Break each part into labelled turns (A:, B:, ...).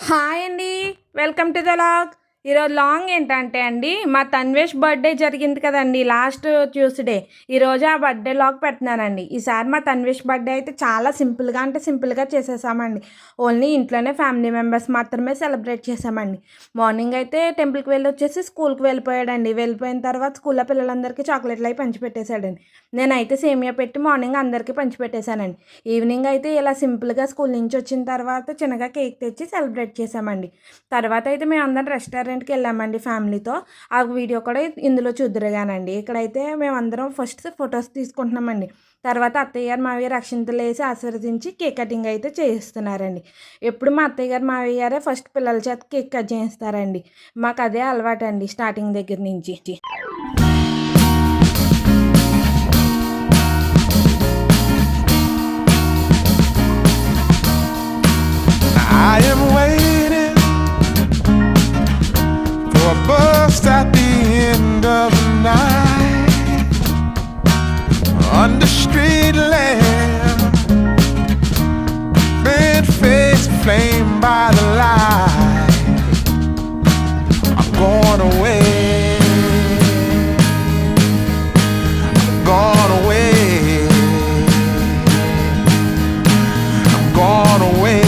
A: Hi అండి. Welcome to the vlog. ఈరోజు లాంగ్ ఏంటంటే అండి, మా తన్వేష్ బర్త్డే జరిగింది కదండి లాస్ట్ ట్యూస్డే. ఈరోజు ఆ బర్త్డే లాగ్ పెడుతున్నానండి. ఈసారి మా తన్వేష్ బర్త్డే అయితే చాలా సింపుల్గా చేసేసామండి. ఓన్లీ ఇంట్లోనే ఫ్యామిలీ మెంబర్స్ మాత్రమే సెలబ్రేట్ చేసామండి. మార్నింగ్ అయితే టెంపుల్కి వెళ్ళి వచ్చేసి స్కూల్కి వెళ్ళిపోయాడండి. వెళ్ళిపోయిన తర్వాత స్కూల్లో పిల్లలందరికీ చాక్లెట్లు అవి పంచిపెట్టేశాడండి. నేనైతే సేమియా పెట్టి మార్నింగ్ అందరికీ పంచిపెట్టేశానండి. ఈవినింగ్ అయితే ఇలా సింపుల్గా స్కూల్ నుంచి వచ్చిన తర్వాత చిన్నగా కేక్ తెచ్చి సెలబ్రేట్ చేసామండి. తర్వాత అయితే మేము అందరం రెస్టారెంట్కి వెళ్ళామండి ఫ్యామిలీతో. ఆ వీడియో కూడా ఇందులో చూద్దురుగానండి. ఇక్కడైతే మేమందరం ఫస్ట్ ఫొటోస్ తీసుకుంటున్నామండి. తర్వాత అత్తయ్య గారు మావయ్య అక్షింతలు వేసి ఆశీర్వదించి కేక్ కటింగ్ అయితే చేయిస్తున్నారండి. ఎప్పుడు మా అత్తయ్య గారు మావయ్య గారే ఫస్ట్ పిల్లల చేత కేక్ కట్ చేయిస్తారండి. మాకు అదే అలవాటు అండి స్టార్టింగ్ దగ్గర నుంచి.
B: I am waiting for a bus at the end of the night, under street lamp, bent face flamed by the light. I'm going away, gone away, I'm gone away.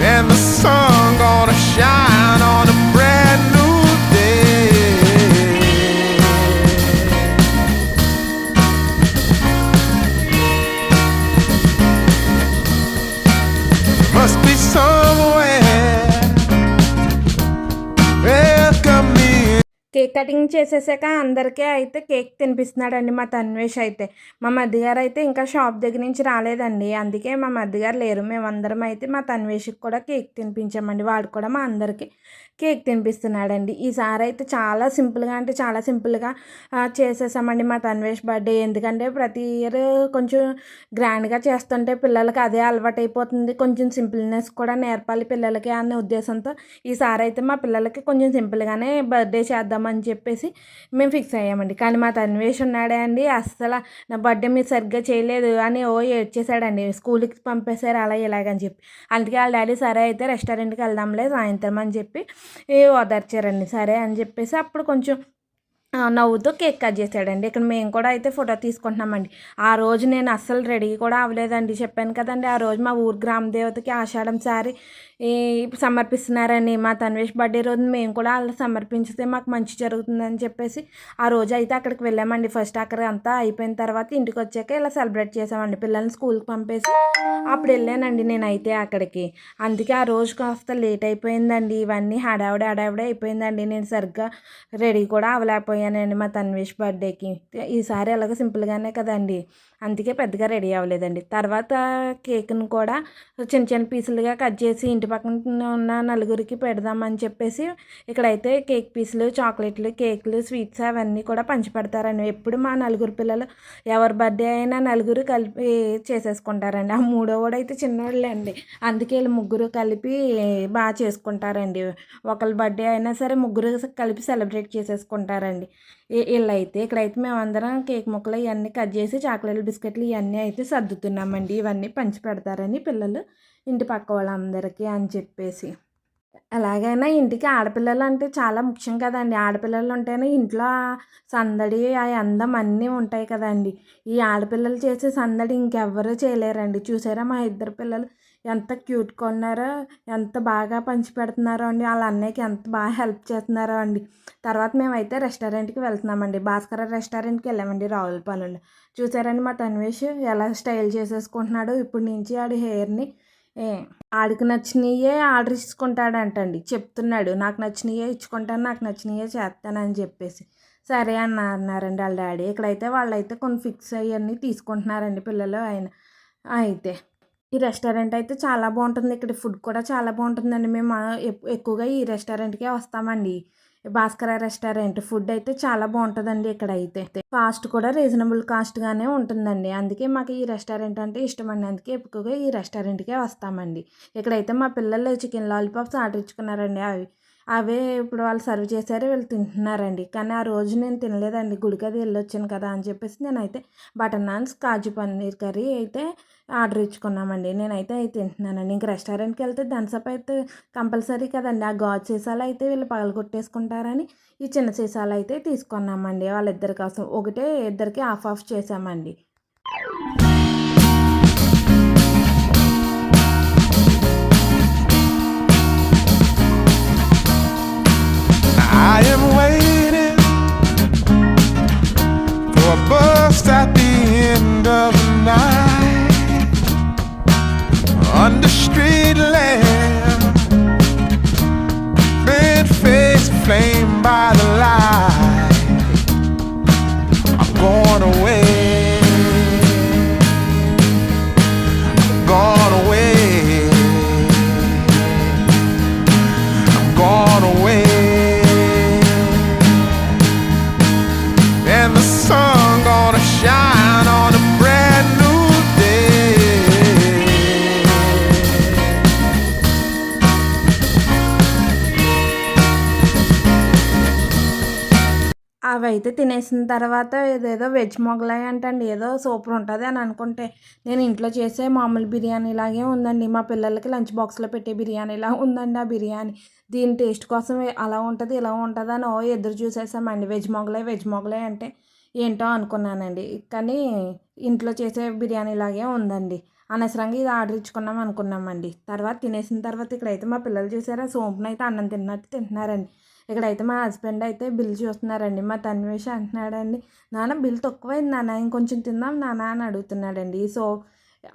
B: And the sun gonna shine on a brand new day. Must be somewhere welcome me.
A: Cake cutting చేసేసాక అందరికీ అయితే cake తినిపిస్తున్నాడండి మా తన్వేష్ అయితే. మా మధ్యగారు అయితే ఇంకా shop దగ్గర నుంచి రాలేదండి. అందుకే మా మధ్యగారు లేరు. మేమందరం అయితే మా తన్వేష్కి కూడా కేక్ తినిపించామండి. వాడు కూడా మా అందరికీ కేక్ తినిపిస్తున్నాడండి. ఈసారి అయితే చాలా సింపుల్గా చేసేసామండి మా తన్వేష్ బర్త్డే. ఎందుకంటే ప్రతి ఇయర్ కొంచెం గ్రాండ్గా చేస్తుంటే పిల్లలకి అదే అలవాటు అయిపోతుంది. కొంచెం సింపుల్నెస్ కూడా నేర్పాలి పిల్లలకి అనే ఉద్దేశంతో ఈసారి అయితే మా పిల్లలకి కొంచెం సింపుల్గానే బర్త్డే చేద్దామని చెప్పేసి మేము ఫిక్స్ అయ్యామండి. కానీ మా తన్వేష్ ఉన్నాడే అండి, అస్సలు నా బర్త్డే మీరు సరిగ్గా చేయలేదు అని ఏడ్చేసాడండి. స్కూల్కి పంపేశారు అలా ఇలాగని చెప్పి. అందుకే వాళ్ళ డాడీ సరే అయితే రెస్టారెంట్కి వెళ్దాంలే సాయంత్రం అని చెప్పి ఓదార్చారండి. సరే అని చెప్పేసి అప్పుడు కొంచెం నవ్వుతూ కేక్ కట్ చేసాడండి. ఇక్కడ మేము కూడా అయితే ఫోటో తీసుకుంటున్నామండి. ఆ రోజు నేను అస్సలు రెడీ కూడా అవ్వలేదండి. చెప్పాను కదండి, ఆ రోజు మా ఊరు గ్రామదేవతకి ఆషాఢం సారి సమర్పిస్తున్నారని. మా తన్వేష్ బర్త్డే రోజు మేము కూడా అలా సమర్పించితే మాకు మంచి జరుగుతుందని చెప్పేసి ఆ రోజు అయితే అక్కడికి వెళ్ళామండి. ఫస్ట్ అక్కడ అంతా అయిపోయిన తర్వాత ఇంటికి వచ్చాక ఇలా సెలబ్రేట్ చేసామండి. పిల్లల్ని స్కూల్కి పంపేసి అప్పుడు వెళ్ళానండి నేనైతే అక్కడికి. అందుకే ఆ రోజు కాస్త లేట్ అయిపోయిందండి. ఇవన్నీ హడావిడి అయిపోయిందండి. నేను సరిగ్గా రెడీ కూడా అవ్వలేకపోయానండి మా తన్వేష్ బర్త్డేకి. ఈసారి ఎలాగో సింపుల్గానే కదండి, అందుకే పెద్దగా రెడీ అవ్వలేదండి. తర్వాత కేక్ను కూడా చిన్న పీసులుగా కట్ చేసి ఇంటి పక్కన ఉన్న నలుగురికి పెడదామని చెప్పేసి ఇక్కడైతే కేక్ పీసులు, చాక్లెట్లు, కేకులు, స్వీట్స్ అవన్నీ కూడా పంచిపెడతారండి. ఎప్పుడు మా నలుగురు పిల్లలు ఎవరి బర్త్డే అయినా నలుగురు కలిపి చేసేసుకుంటారండి. ఆ మూడోవాడైతే చిన్నోళ్ళే అండి. అందుకే వీళ్ళు ముగ్గురు కలిపి బాగా చేసుకుంటారండి. ఒకళ్ళ బర్త్డే అయినా సరే ముగ్గురు కలిపి సెలబ్రేట్ చేసేసుకుంటారండి. వీళ్ళైతే ఇక్కడైతే మేమందరం కేక్ ముక్కలు ఇవన్నీ కట్ చేసి చాక్లెట్లు, బిస్కెట్లు ఇవన్నీ అయితే సర్దుతున్నామండి. ఇవన్నీ పంచి పెడతారని పిల్లలు ఇంటి పక్క వాళ్ళందరికీ అని చెప్పేసి. ఎలాగైనా ఇంటికి ఆడపిల్లలు అంటే చాలా ముఖ్యం కదండి. ఆడపిల్లలు ఉంటేనే ఇంట్లో సందడి, ఆ అందం అన్నీ ఉంటాయి కదండి. ఈ ఆడపిల్లలు చేసే సందడి ఇంకెవ్వరూ చేయలేరండి. చూసారా మా ఇద్దరు పిల్లలు ఎంత క్యూట్గా ఉన్నారో, ఎంత బాగా పంచి పెడుతున్నారో అండి. వాళ్ళ అన్నయ్యకి ఎంత బాగా హెల్ప్ చేస్తున్నారో అండి. తర్వాత మేమైతే రెస్టారెంట్కి వెళ్తున్నామండి. భాస్కర రెస్టారెంట్కి వెళ్ళామండి రావులపాలెంలో. చూసారండి మా తన్వేష్ ఎలా స్టైల్ చేసేసుకుంటున్నాడు. ఇప్పుడు నుంచి ఆడి హెయిర్ని ఆడికి నచ్చినయే ఆర్డర్ ఇచ్చుకుంటాడంటండి. చెప్తున్నాడు, నాకు నచ్చినయే ఇచ్చుకుంటాను, నాకు నచ్చినయే చేస్తానని చెప్పేసి. సరే అన్నారండి వాళ్ళ డాడీ. ఇక్కడైతే వాళ్ళైతే కొన్ని ఫిక్స్ అయ్యన్నీ తీసుకుంటున్నారండి పిల్లలు. అయితే ఈ రెస్టారెంట్ అయితే చాలా బాగుంటుంది. ఇక్కడ ఫుడ్ కూడా చాలా బాగుంటుందండి. మేము ఎక్కువగా ఈ రెస్టారెంట్కే వస్తామండి. భాస్కర రెస్టారెంట్ ఫుడ్ అయితే చాలా బాగుంటుందండి. ఇక్కడైతే కాస్ట్ కూడా రీజనబుల్ కాస్ట్గానే ఉంటుందండి. అందుకే మాకు ఈ రెస్టారెంట్ అంటే ఇష్టమండి. అందుకే ఎక్కువగా ఈ రెస్టారెంట్కే వస్తామండి. ఇక్కడైతే మా పిల్లలు చికెన్ లాలీపాప్స్ ఆర్డర్ ఇచ్చుకున్నారండి. అవే ఇప్పుడు వాళ్ళు సర్వ్ చేశారు, వీళ్ళు తింటున్నారండి. కానీ ఆ రోజు నేను తినలేదండి. గుడికి అది వెళ్ళొచ్చాను కదా అని చెప్పేసి నేనైతే బటర్ నాన్స్, కాజు పన్నీర్ కర్రీ అయితే ఆర్డర్ ఇచ్చుకున్నామండి. నేనైతే అయి తింటున్నానండి. ఇంక రెస్టారెంట్‌కి వెళ్తే థమ్సప్ అయితే కంపల్సరీ కదండీ! ఆ గాజు సీసాలు అయితే వీళ్ళు పగలగొట్టేసుకుంటారని ఈ చిన్న సీసాలు అయితే తీసుకున్నామండి వాళ్ళిద్దరి కోసం. ఒకటే ఇద్దరికి హాఫ్ హాఫ్ చేశామండి.
B: I am waiting for a bus at the end of the night, under street lamp, red face flame by the light. I'm going away, gone away, I'm gone away. And the sun gonna shine on a brand new day.
A: అవైతే తినేసిన తర్వాత ఇదేదో veg Mughlai అంటండి. ఏదో super ఉంటది అని అనుకుంటే, నేను ఇంట్లో చేసే మామూలు బిర్యానీలాగే ఉందండి. మా పిల్లలకి లంచ్ బాక్స్‌లో పెట్టే బిర్యానీలా ఉందండి ఆ బిర్యానీ. దీని టేస్ట్ కోసం అలా ఉంటది, ఇలా ఉంటదని ఎదురు చూసేసామండి. వెజ్ మొగలాయి అంటే ఏంటో అనుకున్నానండి. కానీ ఇంట్లో చేసే బిర్యానీలాగే ఉందండి. అనవసరంగా ఇది ఆర్డర్ ఇచ్చుకున్నాం అనుకున్నామండి. తర్వాత తినేసిన తర్వాత ఇక్కడైతే మా పిల్లలు చూసారా సోంపునైతే అన్నం తిన్నట్టు తింటున్నారండి. ఇక్కడైతే మా హస్బెండ్ అయితే బిల్ చూస్తున్నారండి. మా తన్వేష్ అంటున్నాడండి, "నాన్న బిల్ తక్కువైంది నాన్న, ఇంకొంచెం తిందాం నాన్న" అని అడుగుతున్నాడండి.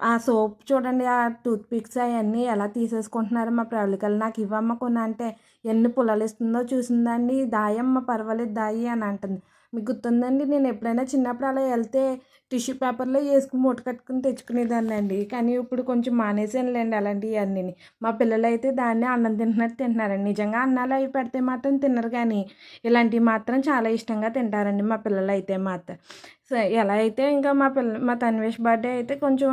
A: ఆ సోప్ చూడండి, ఆ టూత్ పిక్స్ అయన్నీ ఎలా తీసేసుకుంటున్నారో మా ప్రవళికలు. "నాకు ఇవ్వమ్మ కొన్ని" అంటే ఎన్ని పుల్లలిస్తుందో చూసిందాండి. "దాయమ్మ పర్వాలేదు దాయి" అని అంటుంది. మీకు గుర్తుందండి, నేను ఎప్పుడైనా చిన్నప్పుడు అలా వెళ్తే టిష్యూ పేపర్‌లో ఏసుకొని మూట కట్టుకొని తెచ్చుకునేదాన్నండి. కానీ ఇప్పుడు కొంచెం మానేసానులెండి అలాంటియన్నీని. మా పిల్లలైతే దాన్నే అన్నం తింటున్నట్టు తింటున్నారండి. నిజంగా అన్నాలు అవి పెడితే మాత్రం తినరు కానీ, ఇలాంటివి మాత్రం చాలా ఇష్టంగా తింటారండి మా పిల్లలైతే మాత్రం. ఎలా అయితే ఇంకా మా తన్వేష్ బర్త్‌డే అయితే కొంచెం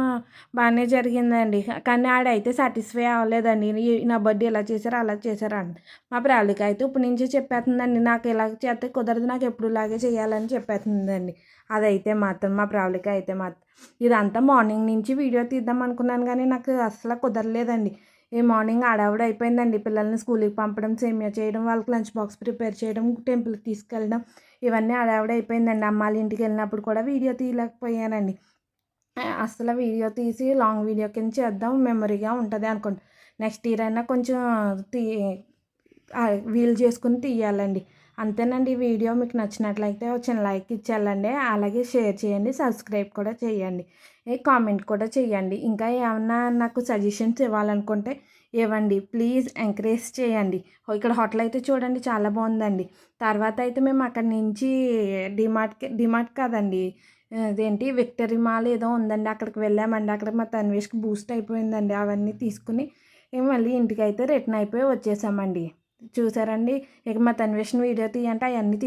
A: బానే జరిగిందండి. కానీ ఆడైతే సాటిస్ఫై అవ్వలేదండి. నా బర్త్‌డే ఇలా చేశారు, అలా చేశారు అని. మా ప్రవళిక అయితే ఇప్పటి నుంచే చెప్పేస్తుందండి, నాకు ఇలాగ చేస్తే కుదరదు, నాకు ఎప్పుడు ఇలాగే చేయాలని చెప్పేస్తుందండి. అదైతే మాత్రం మా ప్రవళిక అయితే మాత్రం. ఇదంతా మార్నింగ్ నుంచి వీడియో తీద్దాం అనుకున్నాను కానీ నాకు అస్సలు కుదరలేదండి. ఈ మార్నింగ్ హడావిడి అయిపోయిందండి. పిల్లల్ని స్కూల్‌కి పంపడం, సేమియా చేయడం, వాళ్ళకి లంచ్ బాక్స్ ప్రిపేర్ చేయడం, టెంపుల్‌కి తీసుకెళ్ళడం, ఇవన్నీ హడావిడి అయిపోయిందండి. అమ్మాళ్ళ ఇంటికి వెళ్ళినప్పుడు కూడా వీడియో తీయలేకపోయానండి. అస్సలు వీడియో తీసి లాంగ్ వీడియో కింద చేద్దాం, మెమరీగా ఉంటది అనుకోండి. నెక్స్ట్ ఇయర్ అయినా కొంచెం తీ వీలు చేసుకొని తీయాలండి. అంతేనండి. ఈ వీడియో మీకు నచ్చినట్లయితే ఒక చిన్న లైక్ ఇచ్చేయాలండి. అలాగే షేర్ చేయండి, సబ్స్క్రైబ్ కూడా చేయండి, కామెంట్ కూడా చేయండి. ఇంకా ఏమన్నా నాకు సజెషన్స్ ఇవ్వాలనుకుంటే ఇవ్వండి. ప్లీజ్ ఎంకరేజ్ చేయండి. ఇక్కడ హోటల్ అయితే చూడండి చాలా బాగుందండి. తర్వాత అయితే మేము అక్కడి నుంచి డిమార్ట్ కాదండి, అదేంటి విక్టరీ మాల్ ఏదో ఉందండి, అక్కడికి వెళ్ళామండి. అక్కడ మా తన్వేష్‌కి బూస్ట్ అయిపోయిందండి. అవన్నీ తీసుకుని మళ్ళీ ఇంటికైతే రిటర్న్ అయిపోయి వచ్చేసామండి. చూసారండి, ఇక మా తన్వేష్‌ని వీడియో తీయంటే అవన్నీ